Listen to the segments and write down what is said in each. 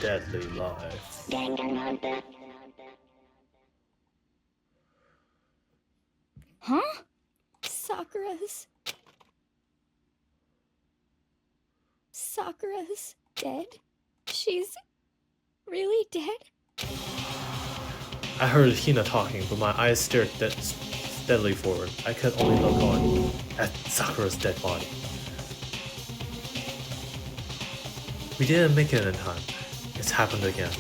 Deadly life. Huh? Sakura's dead? She's really dead? I heard Hina talking, but my eyes stared steadily forward. I could only look on at Sakura's dead body. We didn't make it in time. It's happened again.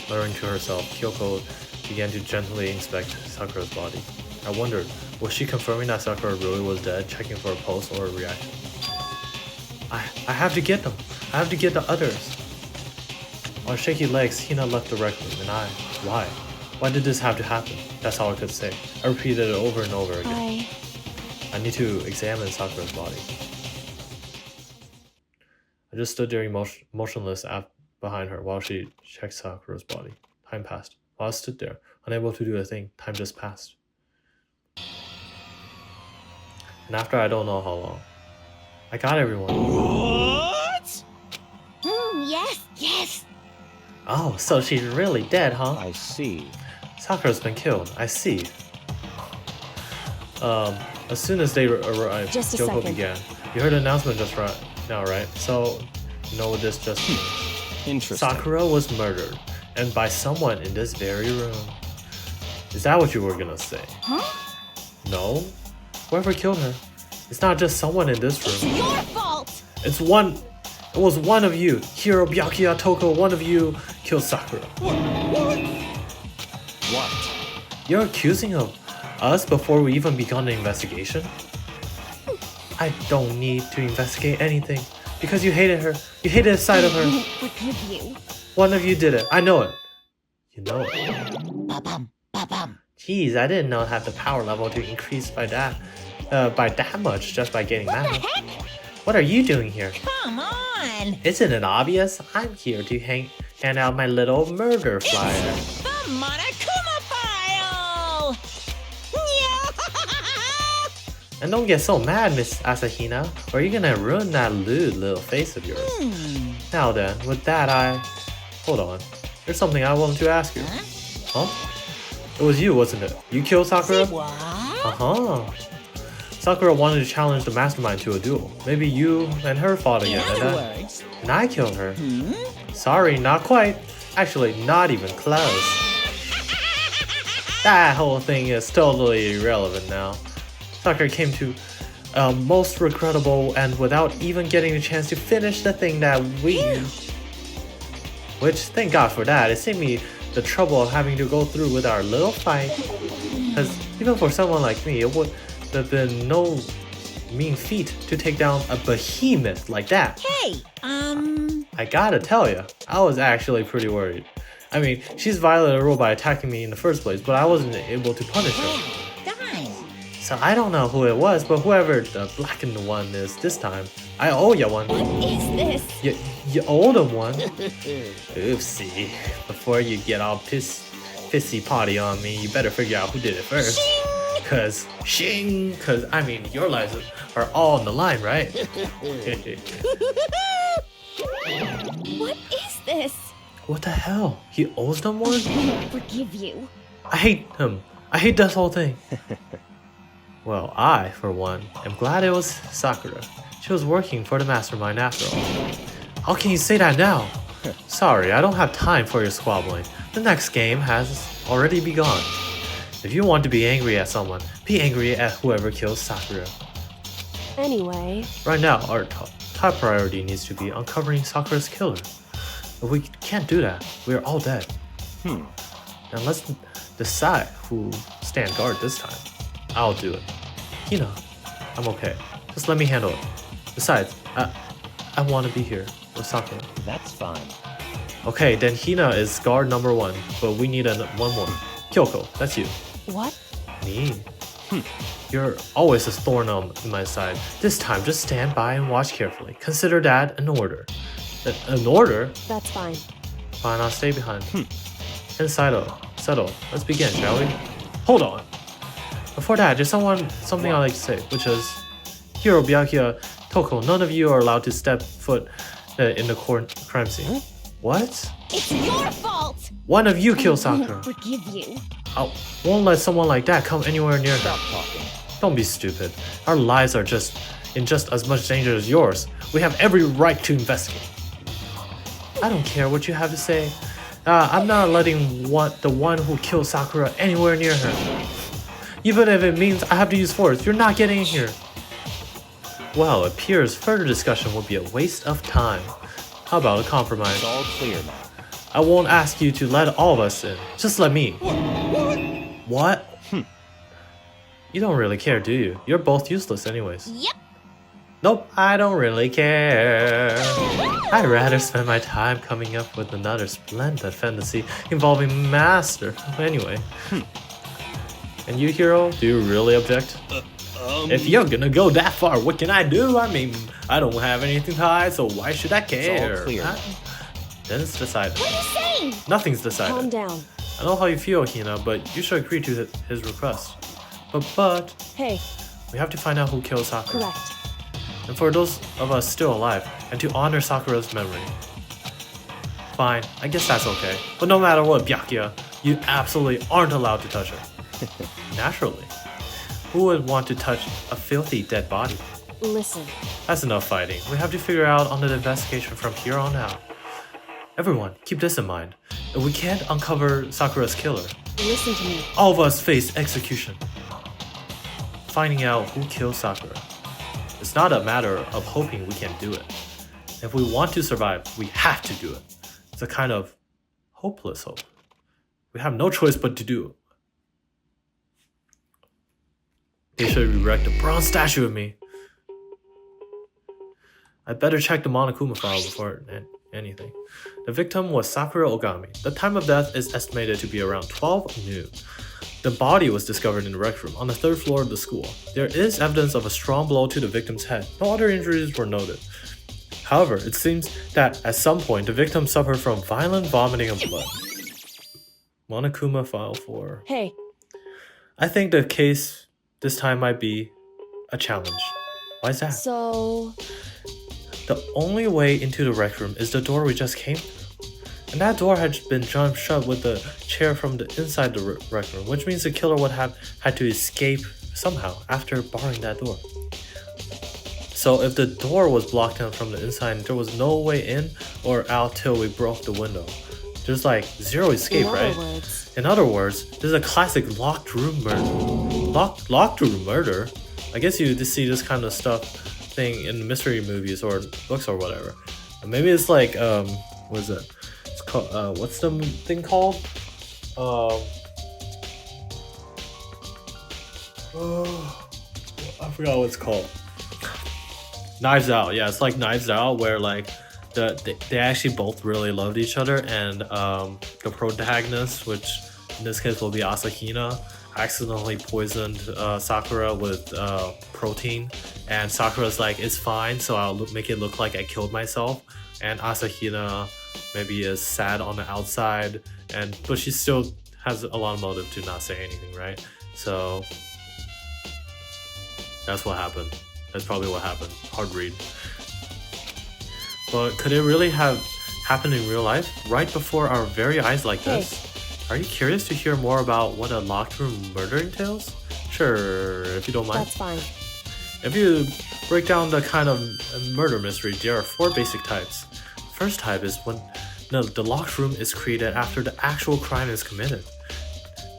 Muttering to herself, Kyoko began to gently inspect Sakura's body. I wondered, was she confirming that Sakura really was dead, checking for a pulse or a reaction? I have to get them. I have to get the others. On shaky legs, Hina left the rec room, and why? Why did this have to happen? That's all I could say. I repeated it over and over again. I need to examine Sakura's body. I just stood there motionless behind her while she checked Sakura's body. Time passed. While I stood there, unable to do a thing, time just passed. And after I don't know how long, I got everyone. What? Yes. Oh, so she's really dead, huh? I see. Sakura's been killed. I see. As soon as they arrived, Just a Kyoko second. began. You heard the announcement just right now, right? So, you know what this just means. Interesting. Sakura was murdered, and by someone in this very room. Is that what you were gonna say? Huh? No? Whoever killed her. It's not just someone in this room. Your fault! It was one of you. Hiro, Byakuya, Toko, one of you killed Sakura. What? You're accusing of us before we even begun the investigation? I don't need to investigate anything. Because you hated her. You hated the sight of her. Forgive you. One of you did it. I know it. You know it. Ba-bum, ba-bum. Jeez, I didn't know I had the power level to increase by that much just by getting mad. Heck? What are you doing here? Come on! Isn't it obvious? I'm here to hand out my little murder flyer. The Monokuma file! And don't get so mad, Miss Asahina, or you're gonna ruin that lewd little face of yours. Now then, with that Hold on. There's something I wanted to ask you. Huh? It was you, wasn't it? You killed Sakura? What? Uh-huh. Sakura wanted to challenge the mastermind to a duel. Maybe you and her fought In again, other words, and I killed her. Sorry, not quite. Actually, not even close. That whole thing is totally irrelevant now. Sakura came to most regrettable and without even getting a chance to finish the thing that we... Which, thank God for that, it saved me the trouble of having to go through with our little fight. Because even for someone like me, it would have been no mean feat to take down a behemoth like that. hey, I gotta tell ya, I was actually pretty worried. I mean, she's violated a rule by attacking me in the first place, but I wasn't able to punish her. darn. So I don't know who it was, but whoever the blackened one is this time, I owe ya one. What is this? You owed him one. Oopsie. Before you get all pissy potty on me, you better figure out who did it first. Cause I mean, your lives are all on the line, right? What is this? What the hell? He owes them one? Forgive you. I hate him. I hate this whole thing. Well, I, for one, am glad it was Sakura. She was working for the mastermind after all. How can you say that now? Sorry, I don't have time for your squabbling. The next game has already begun. If you want to be angry at someone, be angry at whoever kills Sakura. Anyway, Right now, our top priority needs to be uncovering Sakura's killer. But we can't do that. We are all dead. And let's decide who stand guard this time. I'll do it. Hina, I'm okay. Just let me handle it. Besides, I want to be here with Sakura. That's fine. Okay, then Hina is guard number 1, but we need one more. Kyoko, that's you. what? Me? You're always a thorn on my side. This time, just stand by and watch carefully. Consider that an order. An order? That's fine. Fine, I'll stay behind. And settle. Let's begin, shall we? Hold on. Before that, there's something I'd like to say, which is, Hiro, Byakuya, Toko, none of you are allowed to step foot in the crime scene. What? It's your fault. One of you killed I Sakura. won't forgive you. I won't let someone like that come anywhere near her. Stop talking. Don't be stupid. Our lives are in just as much danger as yours. We have every right to investigate. I don't care what you have to say. I'm not letting the one who killed Sakura anywhere near her. Even if it means I have to use force, you're not getting in here. Well, it appears further discussion would be a waste of time. How about a compromise? It's all clear now. I won't ask you to let all of us in. Just let me. What? You don't really care, do you? You're both useless anyways. Yep. Nope, I don't really care. I'd rather spend my time coming up with another splendid fantasy involving Master. Anyway. And you, Hero, do you really object? If you're gonna go that far, what can I do? I mean, I don't have anything to hide, so why should I care? It's all clear. Then it's decided. What are you saying? Nothing's decided. Calm down. I know how you feel, Hina, but you should agree to his request. But Hey, we have to find out who killed Sakura. correct. And for those of us still alive, and to honor Sakura's memory. Fine, I guess that's okay. But no matter what, Byakuya, you absolutely aren't allowed to touch her. Naturally. Who would want to touch a filthy dead body? Listen, That's enough fighting. We have to figure out on the investigation from here on out. Everyone, keep this in mind. If we can't uncover Sakura's killer, listen to me. all of us face execution. Finding out who killed Sakura. It's not a matter of hoping we can do it. If we want to survive, we have to do it. It's a kind of hopeless hope. We have no choice but to do it. They should erect a bronze statue of me. I'd better check the Monokuma file before anything. The victim was Sakura Ogami. The time of death is estimated to be around 12 noon. The body was discovered in the rec room on the 3rd floor of the school. There is evidence of a strong blow to the victim's head. No other injuries were noted. However, it seems that at some point the victim suffered from violent vomiting of blood. Monokuma file 4. Hey, I think the case this time might be a challenge. Why is that? so The only way into the rec room is the door we just came through. And that door had been jammed shut with the chair from the inside the rec room, which means the killer would have had to escape somehow after barring that door. So if the door was blocked in from the inside, there was no way in or out till we broke the window. There's like zero escape, right? In other words, this is a classic locked room murder. Locked room murder? I guess you just see this kind of thing in mystery movies or books or whatever. Maybe it's like what is it? It's called what's the thing called? I forgot what it's called. Knives Out. Yeah, it's like Knives Out where like they actually both really loved each other, and the protagonist, which in this case will be Asahina, accidentally poisoned Sakura with protein, and Sakura's like, it's fine, so I'll make it look like I killed myself, and Asahina maybe is sad on the outside, but she still has a lot of motive to not say anything, right? So that's what happened. That's probably what happened. Hard read. But could it really have happened in real life, right before our very eyes like this? Are you curious to hear more about what a locked room murder entails? Sure, if you don't mind. that's fine. If you break down the kind of murder mystery, there are 4 basic types. First type is when the locked room is created after the actual crime is committed.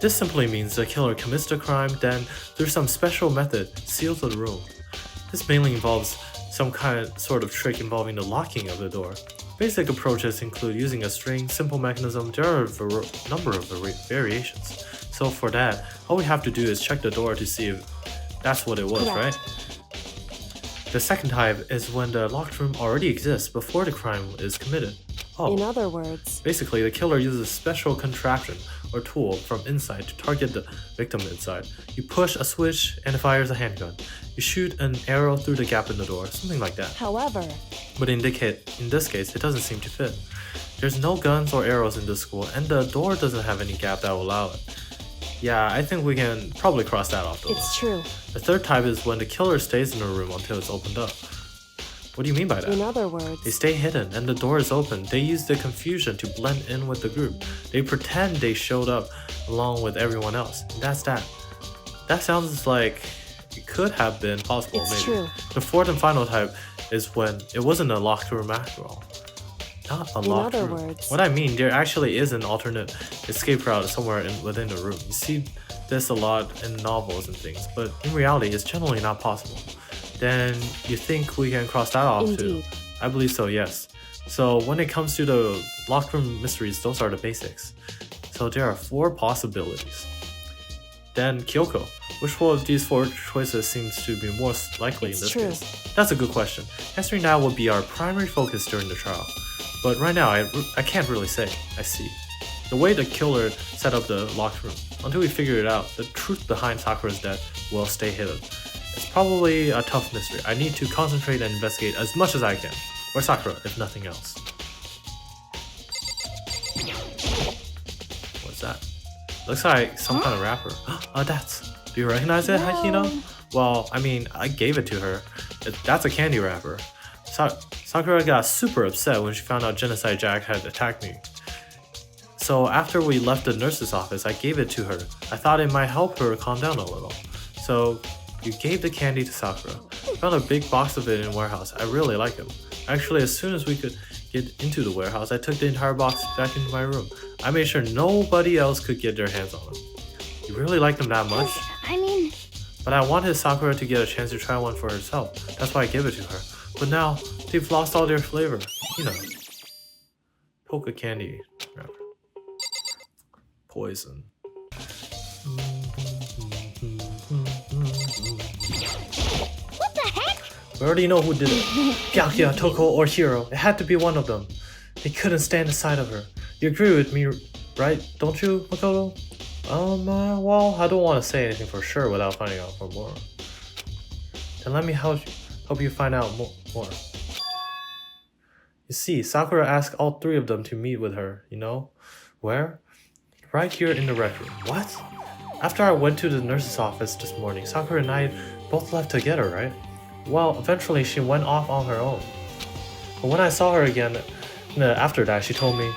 This simply means the killer commits the crime, then through some special method seals the room. This mainly involves some sort of trick involving the locking of the door. Basic approaches include using a string, simple mechanism. There are a number of variations. So for that, all we have to do is check the door to see if that's what it was, Correct. right? The second type is when the locked room already exists before the crime is committed. In other words, Basically, the killer uses a special contraption or tool from inside to target the victim inside. You push a switch and it fires a handgun. You shoot an arrow through the gap in the door, something like that. however, But in this case, it doesn't seem to fit. There's no guns or arrows in this school, and the door doesn't have any gap that will allow it. Yeah, I think we can probably cross that off the list. it's true. The third type is when the killer stays in the room until it's opened up. What do you mean by that? In other They words, stay hidden and the door is open. They use the confusion to blend in with the group. They pretend they showed up along with everyone else. And that's that. That sounds like it could have been possible, It's maybe. true. The fourth and final type is when it wasn't a locked room after all. Not a In locked other room. words. What I mean, there actually is an alternate escape route somewhere within the room. You see this a lot in novels and things, but in reality, it's generally not possible. Then you think we can cross that off too? Indeed. I believe so, yes. So when it comes to the locked room mysteries, those are the basics. So there are 4 possibilities. Then Kyoko. Which one of these 4 choices seems to be most likely It's in this true. case? That's a good question. Answering that will be our primary focus during the trial. But right now, I can't really say. I see. The way the killer set up the locked room, until we figure it out, the truth behind Sakura's death will stay hidden. It's probably a tough mystery. I need to concentrate and investigate as much as I can. Or Sakura, if nothing else. What's that? Looks like some kind of wrapper. That's... Do you recognize it, Hikino? Well, I mean, I gave it to her. That's a candy wrapper. Sakura got super upset when she found out Genocide Jack had attacked me. So after we left the nurse's office, I gave it to her. I thought it might help her calm down a little. So you gave the candy to Sakura. I found a big box of it in the warehouse. I really like them. Actually, as soon as we could get into the warehouse, I took the entire box back into my room. I made sure nobody else could get their hands on them. You really like them that much? I mean, But I wanted Sakura to get a chance to try one for herself. That's why I gave it to her. But now, they've lost all their flavor. You know. Polka candy wrapper. Poison. what the heck? We already know who did it. Byakuya, Toko, or Hiro. It had to be one of them. They couldn't stand the sight of her. You agree with me, right? Don't you, Makoto? Well, I don't want to say anything for sure without finding out for more. Then let me help you find out more. You see, Sakura asked all 3 of them to meet with her, you know? Where? Right here in the rec room. What? After I went to the nurse's office this morning, Sakura and I both left together, right? Well, eventually she went off on her own. But when I saw her again, after that, she told me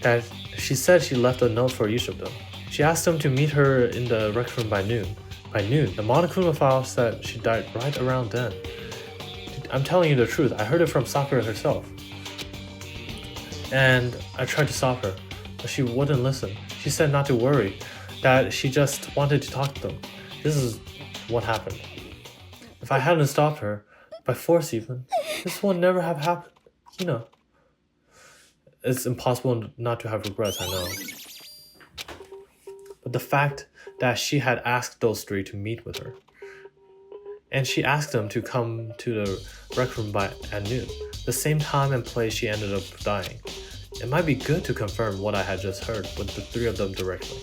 that she said she left a note for each of them. She asked them to meet her in the rec room by noon. By noon, the Monokuma file said she died right around then. I'm telling you the truth, I heard it from Sakura herself. And I tried to stop her, but she wouldn't listen. She said not to worry, that she just wanted to talk to them. This is what happened. If I hadn't stopped her, by force even, this would never have happened. You know. It's impossible not to have regrets, I know. But the fact that she had asked those 3 to meet with her, and she asked them to come to the rec room at noon, the same time and place she ended up dying. It might be good to confirm what I had just heard with the 3 of them directly.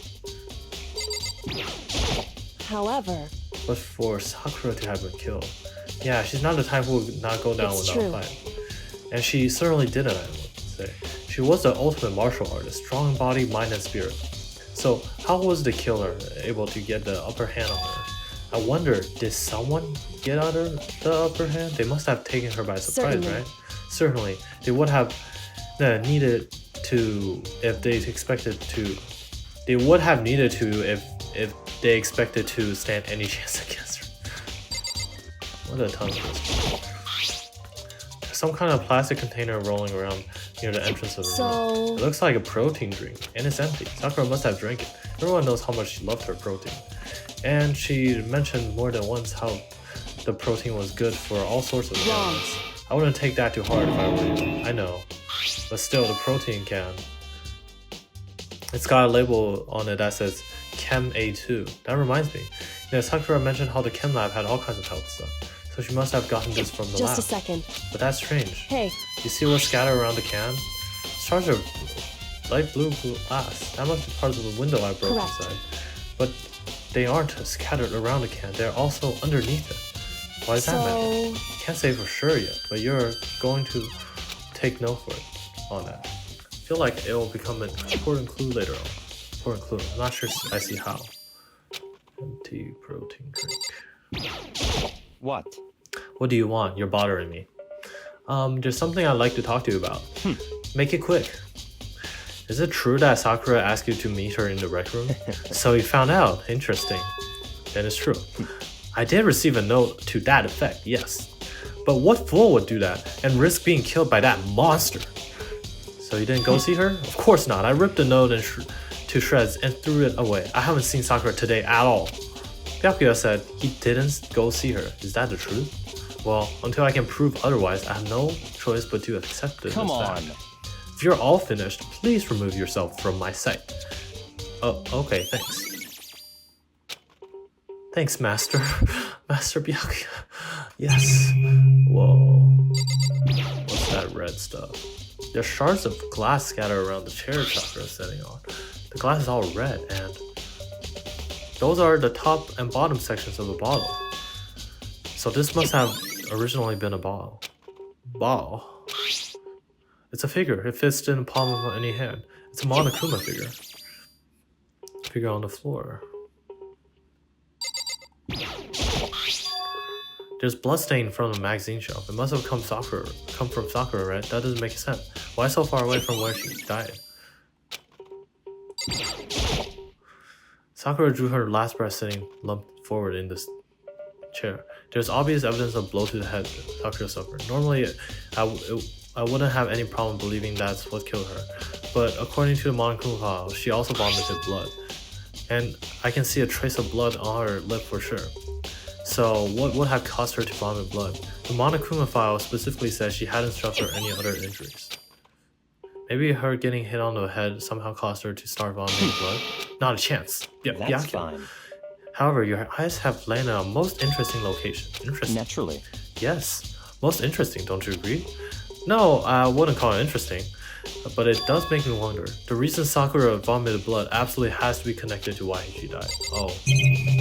However, But for Sakura to have been killed, yeah, she's not the type who would not go down It's without true. a fight. And she certainly didn't, I would say. She was the ultimate martial artist, strong in body, mind, and spirit. So how was the killer able to get the upper hand on her? I wonder, did someone get the upper hand? They must have taken her by surprise, Certainly. right? Certainly. They would have needed to if they expected to. They would have needed to if they expected to stand any chance against her. What a tongue twister. There's some kind of plastic container rolling around near the entrance of the room. so It looks like a protein drink, and it's empty. Sakura must have drank it. Everyone knows how much she loved her protein. And she mentioned more than once how the protein was good for all sorts of Wrong. ailments. I wouldn't take that too hard if I were you. I know. But still, the protein can. It's got a label on it that says Chem A2. That reminds me. Sakura mentioned how the Chem lab had all kinds of health stuff. So she must have gotten this from the just lab. a second. But that's strange. Hey, You see what's scattered around the can? Stars are light blue glass. That must be part of the window I broke Correct. inside. But they aren't scattered around the can. They're also underneath it. Why does that matter? Can't say for sure yet, but you're going to take note for it on that. I feel like it will become an important clue later on. Important clue. I'm not sure I see how. Anti-protein drink. What? What do you want? You're bothering me. There's something I'd like to talk to you about. Make it quick. Is it true that Sakura asked you to meet her in the rec room? So you found out. Interesting. Then it's true. I did receive a note to that effect, yes. But what fool would do that and risk being killed by that monster? So you didn't go see her? Of course not. I ripped the note to shreds and threw it away. I haven't seen Sakura today at all. Byakuya said he didn't go see her. Is that the truth? Well, until I can prove otherwise, I have no choice but to accept it. Come on. If you're all finished, please remove yourself from my sight. Oh, okay, thanks. Thanks, Master. Master Byakuya. Yes. Whoa. What's that red stuff? There's shards of glass scattered around the chair Sakura is sitting on. The glass is all red, and those are the top and bottom sections of a bottle. So this must have originally been a ball. Ball. It's a figure. It fits in the palm of any hand. It's a Monokuma figure. Figure on the floor. There's bloodstain from the magazine shelf. It must have come from Sakura, right? That doesn't make sense. Why so far away from where she died? Sakura drew her last breath sitting lumped forward in this chair. There's obvious evidence of blow to the head Sakura suffered. Normally, I wouldn't have any problem believing that's what killed her. But according to the Monokuma file, she also vomited blood. And I can see a trace of blood on her lip for sure. So what would have caused her to vomit blood? The Monokuma file specifically says she hadn't suffered any other injuries. Maybe her getting hit on the head somehow caused her to start vomiting blood? Not a chance. Yeah, That's fine. However, your eyes have landed on a most interesting location. Interesting. Naturally. Yes. Most interesting, don't you agree? No, I wouldn't call it interesting. But it does make me wonder. The reason Sakura vomited blood absolutely has to be connected to why she died. Oh.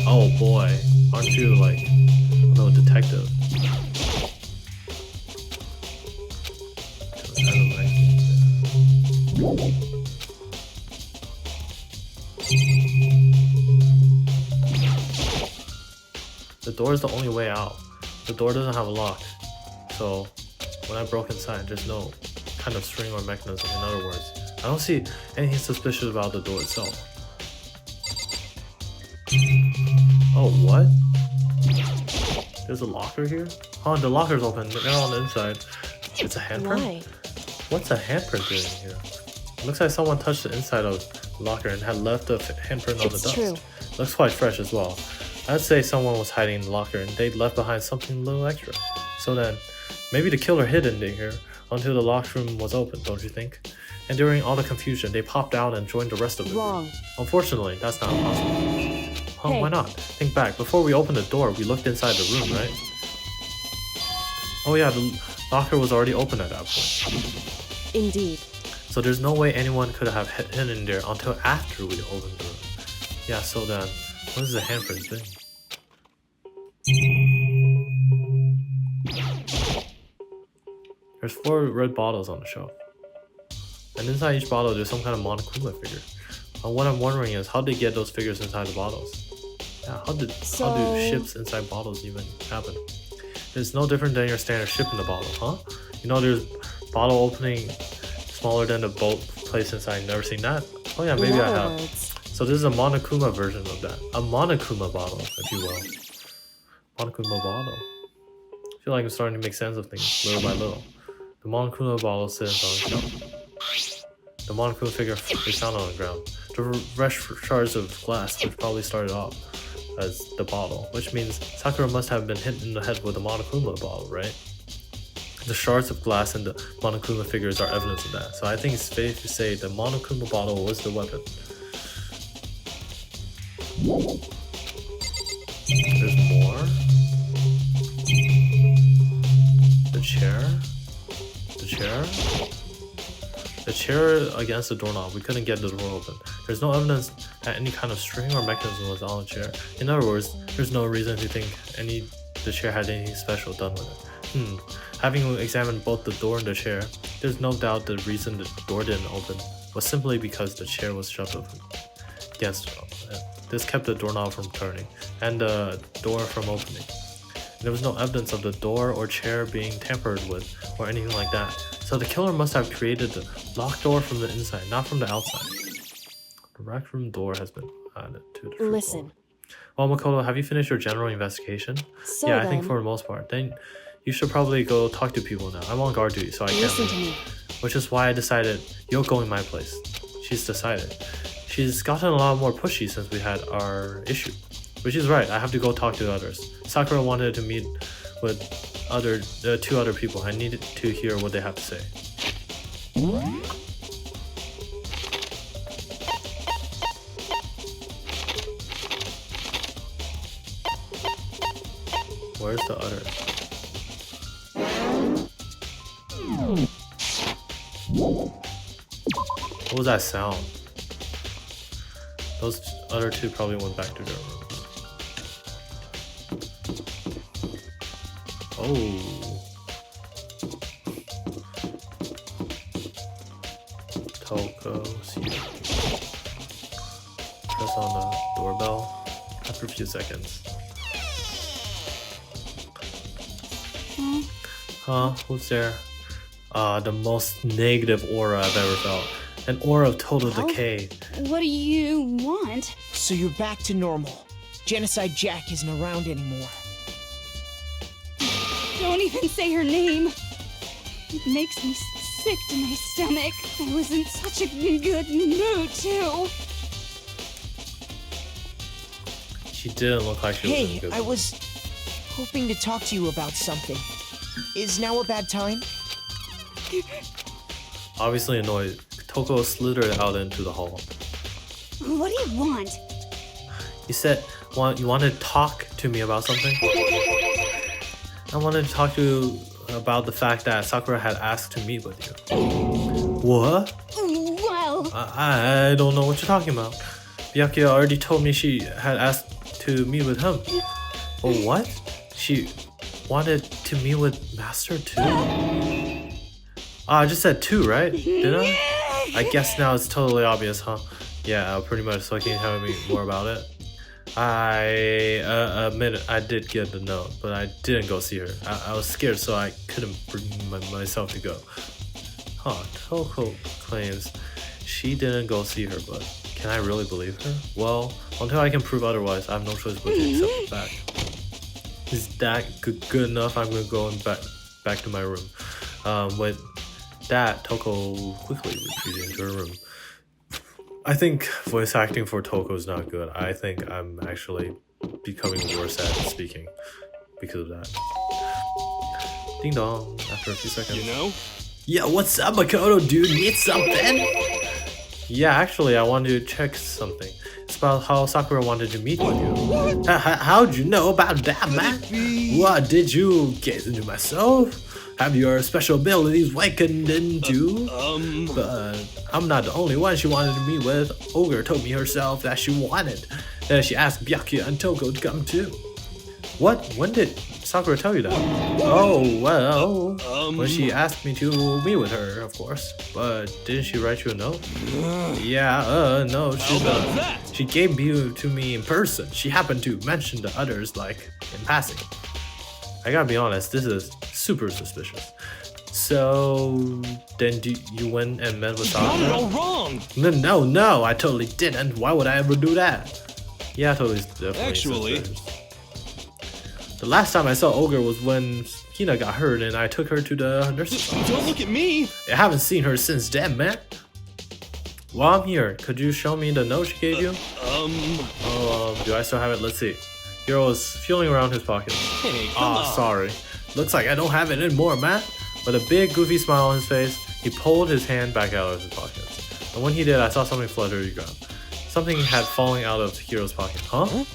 Oh boy. Aren't you like, I don't know, a detective? The door is the only way out. The door doesn't have a lock. So when I broke inside, there's no kind of string or mechanism. In other words, I don't see anything suspicious about the door itself. Oh, what? There's a locker here? Oh, the locker's open. They're on the inside. It's a handprint? Why? What's a handprint doing here? It looks like someone touched the inside of the locker and had left a handprint on the dust. True. Looks quite fresh as well. I'd say someone was hiding in the locker and they'd left behind something a little extra. So then, maybe the killer hid in here until the locked room was open, don't you think? And during all the confusion, they popped out and joined the rest of the Wrong. group. Unfortunately, that's not possible. Oh, Hey. why not? Think back. Before we opened the door, we looked inside the room, right? Oh yeah, the locker was already open at that point. Indeed. So there's no way anyone could have hidden in there until after we opened the room. Yeah, so then, what is the handprint been? There's 4 red bottles on the shelf. And inside each bottle there's some kind of Monokuma figure. And what I'm wondering is how they get those figures inside the bottles. Yeah, how do ships inside bottles even happen? It's no different than your standard ship in the bottle, huh? You know there's bottle opening smaller than the boat place inside. Never seen that? Oh yeah, maybe In I other have. words, So this is a Monokuma version of that. A Monokuma bottle, if you will. Monokuma bottle. I feel like I'm starting to make sense of things little by little. The Monokuma bottle sits on the shelf. The Monokuma figure is found on the ground. The fresh shards of glass, which probably started off as the bottle, which means Sakura must have been hit in the head with a Monokuma bottle, right? The shards of glass and the Monokuma figures are evidence of that. So I think it's safe to say the Monokuma bottle was the weapon. There's more. The chair. The chair against the doorknob. We couldn't get the door open. There's no evidence that any kind of string or mechanism was on the chair. In other words, there's no reason to think the chair had anything special done with it. Having examined both the door and the chair, there's no doubt the reason the door didn't open was simply because the chair was shoved open against it. This kept the doorknob from turning and the door from opening. There was no evidence of the door or chair being tampered with or anything like that. So the killer must have created the locked door from the inside, not from the outside. The rec room door has been added to the Listen. Well, Makoto, have you finished your general investigation? So yeah, I then, think for the most part. Then you should probably go talk to people now. I'm on guard duty, so I can't listen to leave. me. Which is why I decided you're going my place. She's decided. She's gotten a lot more pushy since we had our issue. But she's right, I have to go talk to others. Sakura wanted to meet with two other people. I needed to hear what they have to say. Where's the other? What was that sound? Those other two probably went back to their rooms. Oh. Toko, see. Press on the doorbell after a few seconds. Huh? Who's there? The most negative aura I've ever felt. An aura of total decay. What do you want? So you're back to normal. Genocide Jack isn't around anymore. Don't even say her name. It makes me sick to my stomach. I was in such a good mood, too. She didn't look like she was in a Hey, good I mood. was hoping to talk to you about something. Is now a bad time? Obviously annoyed, Toko slithered out into the hall. What do you want? You said you wanted to talk to me about something? I wanted to talk to you about the fact that Sakura had asked to meet with you. What? Well, I don't know what you're talking about. Byakuya already told me she had asked to meet with him. Oh, what? She wanted to meet with Master too? I just said two, right? Did I? I guess now it's totally obvious, huh? Yeah, pretty much. So can you tell me more about it? I admit I did get the note, but I didn't go see her. I was scared, so I couldn't bring myself to go. Huh, Toko claims she didn't go see her, but can I really believe her? Well, until I can prove otherwise, I have no choice but to accept the fact. Is that good enough? I'm gonna go back to my room. With that, Toko quickly retreated into her room. I think voice acting for Toko is not good. I think I'm actually becoming worse at speaking because of that. Ding dong, after a few seconds. You know? Yeah, what's up, Makoto, dude? Need something? Yeah, actually, I wanted to check something. It's about how Sakura wanted to meet with you. How'd you know about that, man? What, did you gaze into my soul? Have your special abilities awakened into? But I'm not the only one she wanted to meet with. Ogre told me herself that she wanted. Then she asked Byakuya and Toko to come too. What? When did Sakura tell you that? Oh, well, when she asked me to meet with her, of course. But didn't she write you a note? Yeah, no, she gave you to me in person. She happened to mention the others, like, in passing. I gotta be honest, this is super suspicious. So, then you went and met with Sakura? No, wrong! No, I totally didn't. Why would I ever do that? Yeah, totally. Definitely Actually. suspicious. The last time I saw Ogre was when Hina got hurt and I took her to the nurse's office. Don't look at me! I haven't seen her since then, man. While I'm here, could you show me the note she gave you? Do I still have it? Let's see. Hiro was feeling around his pockets. Hey, come on. Sorry. Looks like I don't have it anymore, man. With a big goofy smile on his face, he pulled his hand back out of his pockets. And when he did, I saw something flutter to the ground. Something had fallen out of Hiro's pocket. Huh?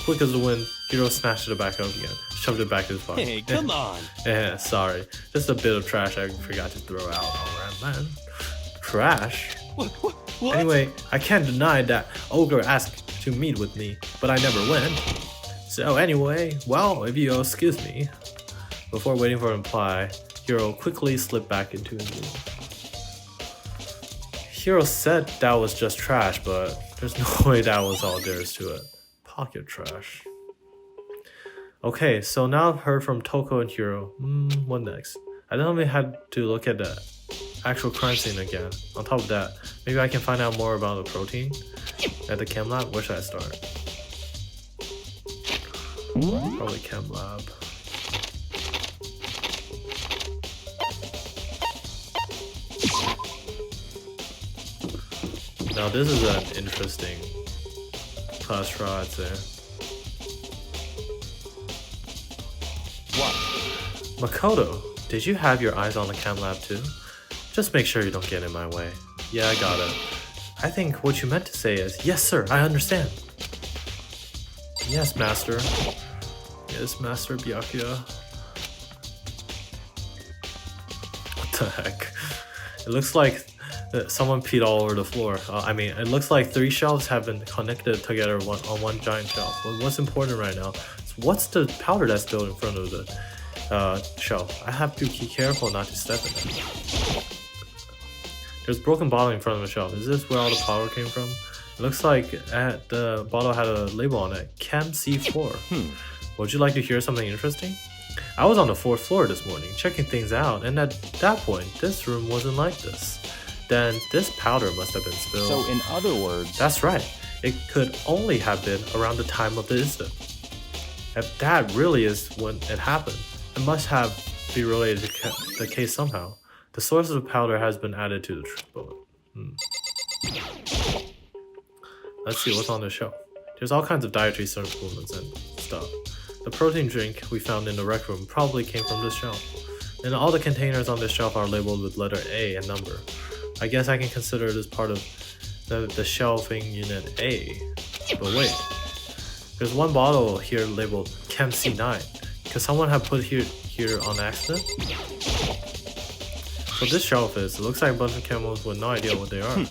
Quick as the wind, Hiro snatched it back up again, shoved it back in his pocket. Hey, come on. Yeah, sorry. Just a bit of trash I forgot to throw out. Alright, man. Trash? What? Anyway, I can't deny that Ogre asked to meet with me, but I never went. So anyway, well, if you'll excuse me. Before waiting for a reply, Hiro quickly slipped back into his room. Hiro said that was just trash, but there's no way that was all there is to it. Pocket trash. Okay, so now I've heard from Toko and Hiro. What next? I definitely had to look at the actual crime scene again. On top of that, maybe I can find out more about the protein at the chem lab. Where should I start? Probably chem lab. Now this is an interesting class trial, I'd say. What? Makoto, did you have your eyes on the chem lab too? Just make sure you don't get in my way. Yeah, I got it. I think what you meant to say is, yes sir, I understand. Yes, master. Yes, Master Byakuya. What the heck? It looks like someone peed all over the floor. I mean, it looks like 3 shelves have been connected together on one giant shelf. But what's important right now is what's the powder that's still in front of the shelf? I have to be careful not to step in it. There's a broken bottle in front of the shelf. Is this where all the powder came from? It looks like the bottle had a label on it, chp4. Would you like to hear something interesting? I was on the 4th floor this morning, checking things out, and at that point, this room wasn't like this. Then this powder must have been spilled. So in other words... That's right. It could only have been around the time of the incident. If that really is when it happened, it must have be related to the case somehow. The source of the powder has been added to the bullet. Let's see what's on the shelf. There's all kinds of dietary supplements and stuff. The protein drink we found in the rec room probably came from this shelf. And all the containers on this shelf are labeled with letter A and number. I guess I can consider this part of the shelving unit A. But wait, there's one bottle here labeled Chem C9. Could someone have put here on accident? So this shelf is, it looks like a bunch of chemicals with no idea what they are.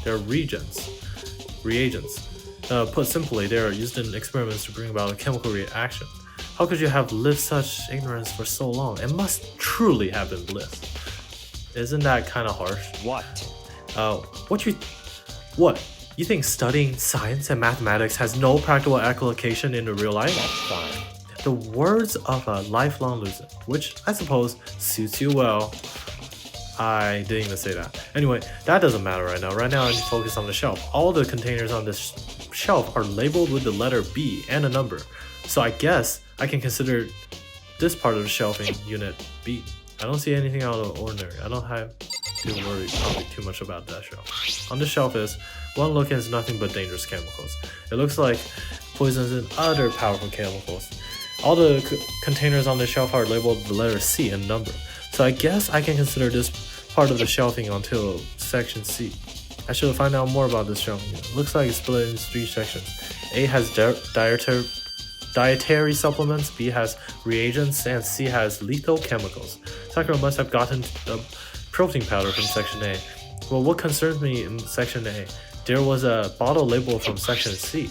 They're reagents. Put simply, they are used in experiments to bring about a chemical reaction. How could you have lived such ignorance for so long? It must truly have been bliss. Isn't that kind of harsh? What? What? You think studying science and mathematics has no practical application in the real life? That's fine. The words of a lifelong loser, which I suppose suits you well. I didn't even say that. Anyway, that doesn't matter right now. Right now, I need to focus on the shelf. All the containers on this shelf are labeled with the letter B and a number. So I guess I can consider this part of the shelving unit B. I don't see anything out of the ordinary. I don't have to worry probably too much about that shelf. On the shelf is one look is nothing but dangerous chemicals. It looks like poisons and other powerful chemicals. All the containers on the shelf are labeled with the letter C and number. So I guess I can consider this part of the shelving until section C. I should find out more about this shelving. It looks like it's split into 3 sections. A has dietary supplements, B has reagents, and C has lethal chemicals. Sakura must have gotten the protein powder from section A. Well, what concerns me in section A? There was a bottle label from section C.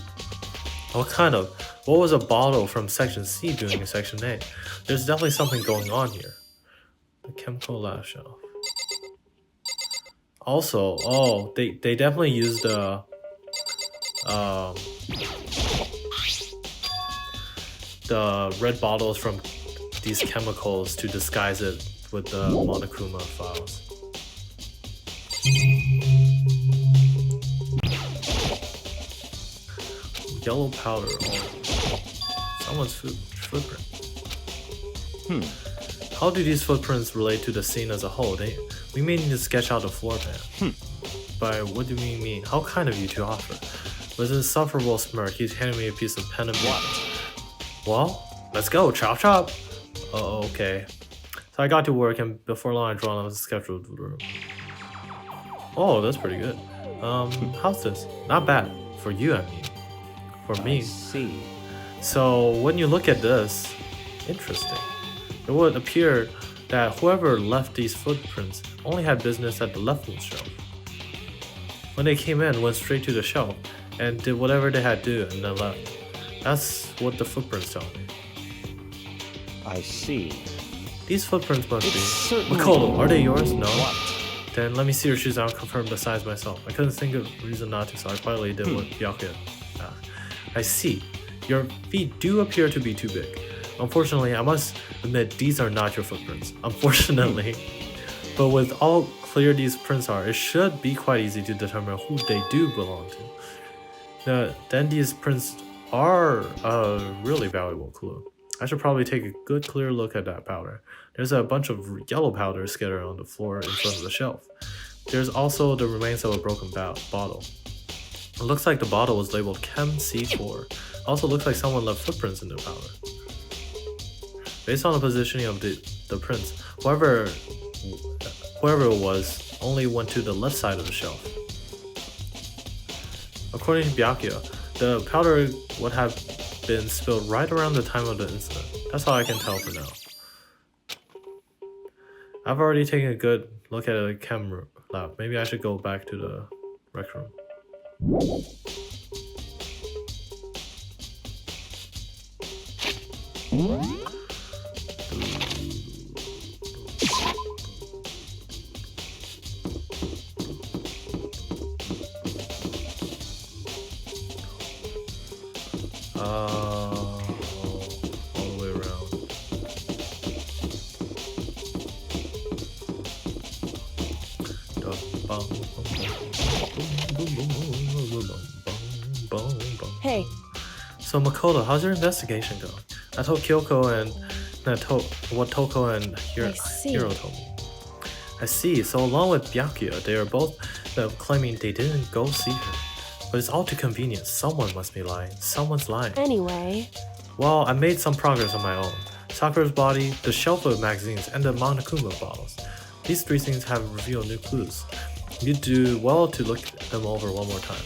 What was a bottle from section C doing in section A? There's definitely something going on here. The chemical lab shelf. Also, they definitely used the red bottles from these chemicals to disguise it with the Monokuma files. Yellow powder. Someone's footprint. How do these footprints relate to the scene as a whole? We may need to sketch out a floor plan. But what do we mean? How kind of you to offer? With an insufferable smirk, he's handing me a piece of pen and paper. Well, let's go, chop chop! Oh, okay. So I got to work, and before long I drawn up a sketch of the room. Oh, that's pretty good. How's this? Not bad. For you, I mean. For me. I see. So when you look at this, interesting. It would appear that whoever left these footprints only had business at the leftmost shelf. When they came in, went straight to the shelf and did whatever they had to do and then left. That's what the footprints tell me. I see. These footprints must be... certainly- Makoto, are they yours? No? What? Then let me see your shoes and I'll confirm the size myself. I couldn't think of a reason not to, so I quietly did what Byakuya asked. I see. Your feet do appear to be too big. Unfortunately, I must admit these are not your footprints. Unfortunately. But with all clear these prints are, it should be quite easy to determine who they do belong to. Then these prints are a really valuable clue. I should probably take a good clear look at that powder. There's a bunch of yellow powder scattered on the floor in front of the shelf. There's also the remains of a broken bottle. It looks like the bottle was labeled chp4. Also looks like someone left footprints in the powder. Based on the positioning of the prints, whoever it was only went to the left side of the shelf. According to Byakuya, the powder would have been spilled right around the time of the incident. That's all I can tell for now. I've already taken a good look at the chem lab. Maybe I should go back to the rec room. All the way around. Hey, So Makoto, how's your investigation going? I told Kyoko and what Toko and I see. Hiro told me. I see. So along with Byakuya, they are both claiming they didn't go see her. But it's all too convenient. Someone must be lying. Someone's lying. Anyway, Well, I made some progress on my own. Sakura's body, the shelf of magazines, and the Monokuma bottles. These three things have revealed new clues. You'd do well to look them over one more time.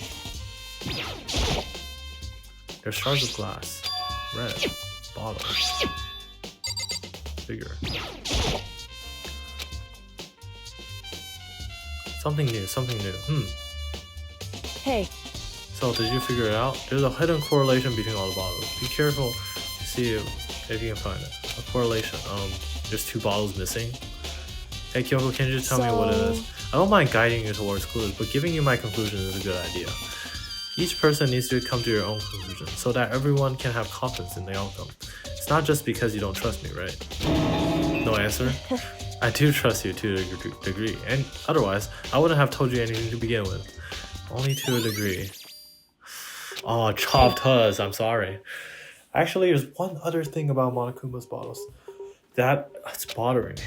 They're shards of glass. Red. Bottle. Figure. Something new. hey, So, did you figure it out? There's a hidden correlation between all the bottles. Be careful to see if you can find it. A correlation. There's two bottles missing. Hey Kyoko, can you just tell me what it is? I don't mind guiding you towards clues, but giving you my conclusion is a good idea. Each person needs to come to your own conclusion, so that everyone can have confidence in the outcome. It's not just because you don't trust me, right? No answer? I do trust you to a degree, and otherwise, I wouldn't have told you anything to begin with. Only to a degree. Oh, chopped hus, I'm sorry. Actually, there's one other thing about Monokuma's bottles that's bothering me.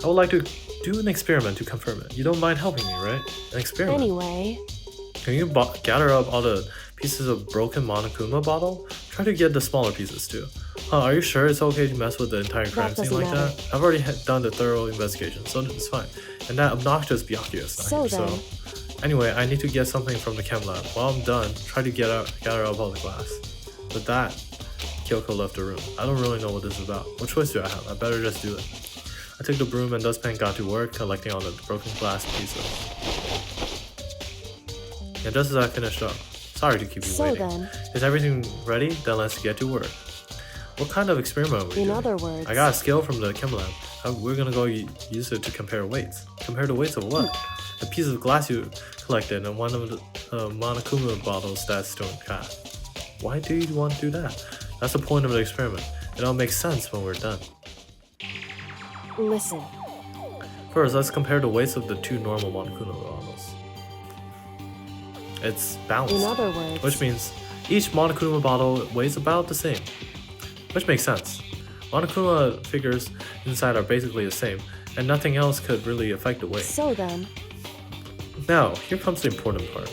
I would like to do an experiment to confirm it. You don't mind helping me, right? An experiment. anyway, Can you gather up all the pieces of broken Monokuma bottle? Try to get the smaller pieces too. Are you sure it's okay to mess with the entire crime scene doesn't like matter. that? I've already done the thorough investigation, so it's fine. And that obnoxious Byakuya is not So here, then. so... Anyway, I need to get something from the chem lab. While I'm done, try to gather up all the glass. With that, Kyoko left the room. I don't really know what this is about. What choice do I have? I better just do it. I took the broom and dustpan, got to work collecting all the broken glass pieces. And just as I finished up, sorry to keep you so waiting. then, Is everything ready? Then let's get to work. What kind of experiment are we in doing? other words, I got a scale from the chem lab. We're gonna go use it to compare weights. Compare the weights of what? The piece of glass you collected and one of the Monokuma bottles that's still intact. Why do you want to do that? That's the point of the experiment. It all makes sense when we're done. listen, First, let's compare the weights of the two normal Monokuma bottles. It's balanced. in other words, Which means each Monokuma bottle weighs about the same. Which makes sense. Monokuma figures inside are basically the same, and nothing else could really affect the weight. so then, Now, here comes the important part.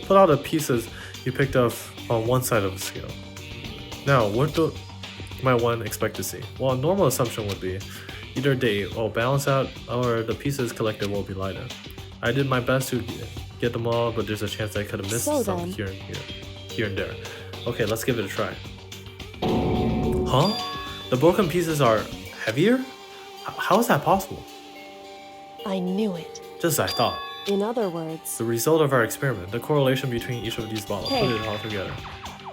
Put all the pieces you picked up on one side of the scale. Now, what might one expect to see? Well, a normal assumption would be either they all balance out or the pieces collected will be lighter. I did my best to get them all, but there's a chance I could have missed So some then. here and there. Okay, let's give it a try. Huh? The broken pieces are heavier? How is that possible? I knew it. Just as I thought. In other words, The result of our experiment, the correlation between each of these bottles, Hey. put it all together.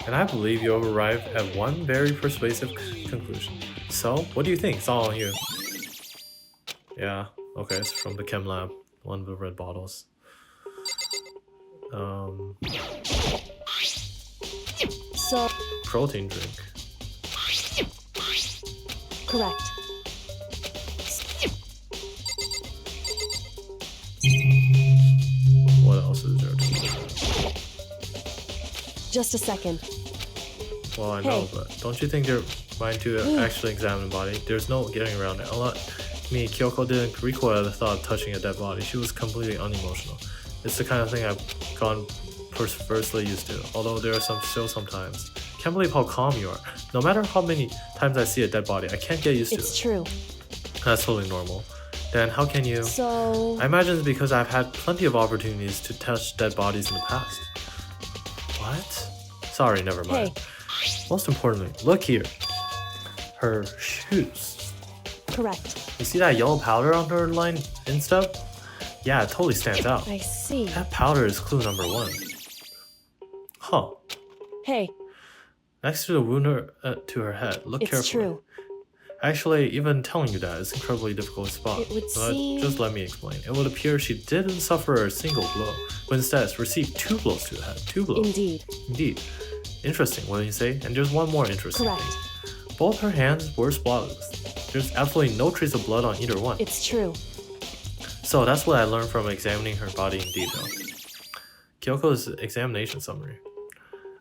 And I believe you have arrived at one very persuasive conclusion. So, what do you think? It's all on you. Yeah, okay, it's from the chem lab. One of the red bottles. so, Protein drink. Correct. What else is there to learn? Just a second. Well, I know, Hey. but don't you think they're trying to actually examine the body? There's no getting around it. Kyoko didn't recoil at the thought of touching a dead body. She was completely unemotional. It's the kind of thing I've gone perversely used to, although there are still sometimes. Can't believe how calm you are. No matter how many times I see a dead body, I can't get used to It's it. true. That's totally normal. Then how can you... So, I imagine it's because I've had plenty of opportunities to touch dead bodies in the past. What? Sorry, never mind. hey, Most importantly, look here. Her shoes. correct. You see that yellow powder on her line and stuff? Yeah, it totally stands out. I see. That powder is clue number 1. Huh. Hey, Next to the wound to her head, look it's carefully. true. Actually, even telling you that is incredibly difficult to spot. It would But seem- just let me explain. It would appear she didn't suffer a single blow, but instead received 2 blows to the head. 2 blows. Indeed. Indeed. Interesting, wouldn't you say? And there's one more interesting Correct. thing. Both her hands were spotless. There's absolutely no trace of blood on either one. It's true. So that's what I learned from examining her body in detail. Kyoko's examination summary.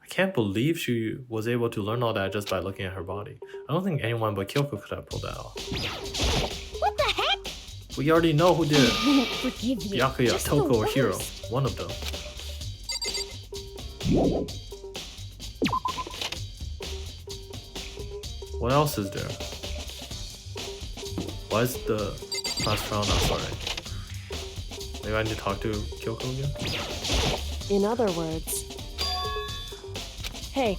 I can't believe she was able to learn all that just by looking at her body. I don't think anyone but Kyoko could have pulled that off. What the heck? We already know who did it. I won't forgive you. Byakuya, Just the Toko, or Hiro. worst. One of them. What else is there? Why is the last trial not starting? Maybe I need to talk to Kyoko again? In other words, hey,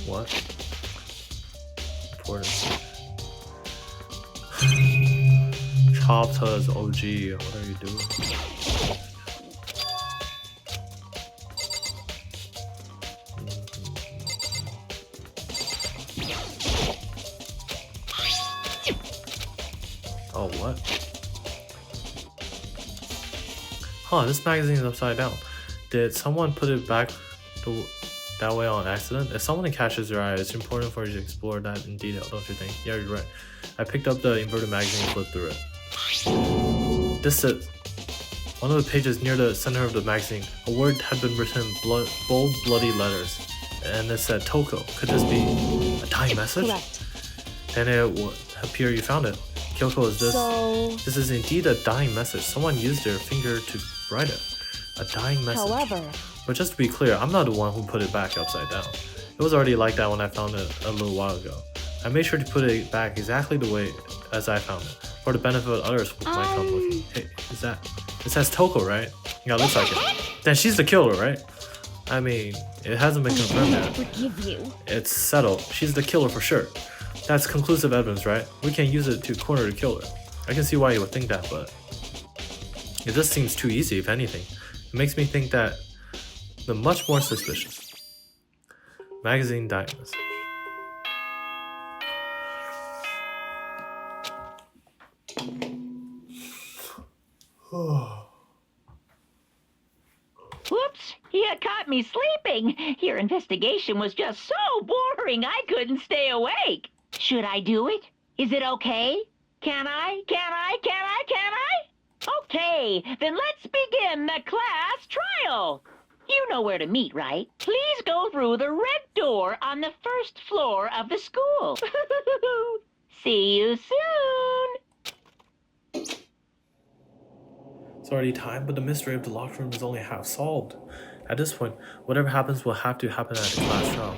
What? Important. Chopta's OG, what are you doing? Oh, what? Huh, this magazine is upside down. Did someone put it back that way on accident? If someone catches your eye, it's important for you to explore that in detail, don't you think? Yeah, you're right. I picked up the inverted magazine and flipped through it. This is one of the pages near the center of the magazine. A word had been written in bold, bloody letters, and it said Toko. Could this be a dying message? correct. Then it would appear you found it. Kyoko, is this? So, This is indeed a dying message. Someone used their finger to write it. A dying message. however, But just to be clear, I'm not the one who put it back upside down. It was already like that when I found it a little while ago. I made sure to put it back exactly the way as I found it, for the benefit of others who might come looking. Hey, is that? It says Toko, right? Yeah, it looks like it. Then she's the killer, right? I mean, it hasn't been I confirmed won't yet. forgive you. It's settled. She's the killer for sure. That's conclusive evidence, right? We can use it to corner the killer. I can see why you would think that, but it just seems too easy, if anything. It makes me think that the much more suspicious. Magazine dying message. Whoops! You caught me sleeping. Your investigation was just so boring I couldn't stay awake. Should I do it? Is it okay? Can I? Okay, then let's begin the class trial. You know where to meet, right? Please go through the red door on the first floor of the school. See you soon. It's already time, but the mystery of the locked room is only half solved. At this point, whatever happens will have to happen at the class trial.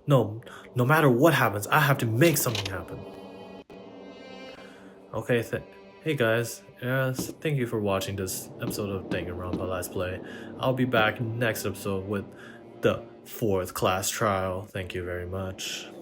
No matter what happens, I have to make something happen. Okay, hey guys, yes, thank you for watching this episode of Danganronpa Let's Play. I'll be back next episode with the 4th class trial. Thank you very much.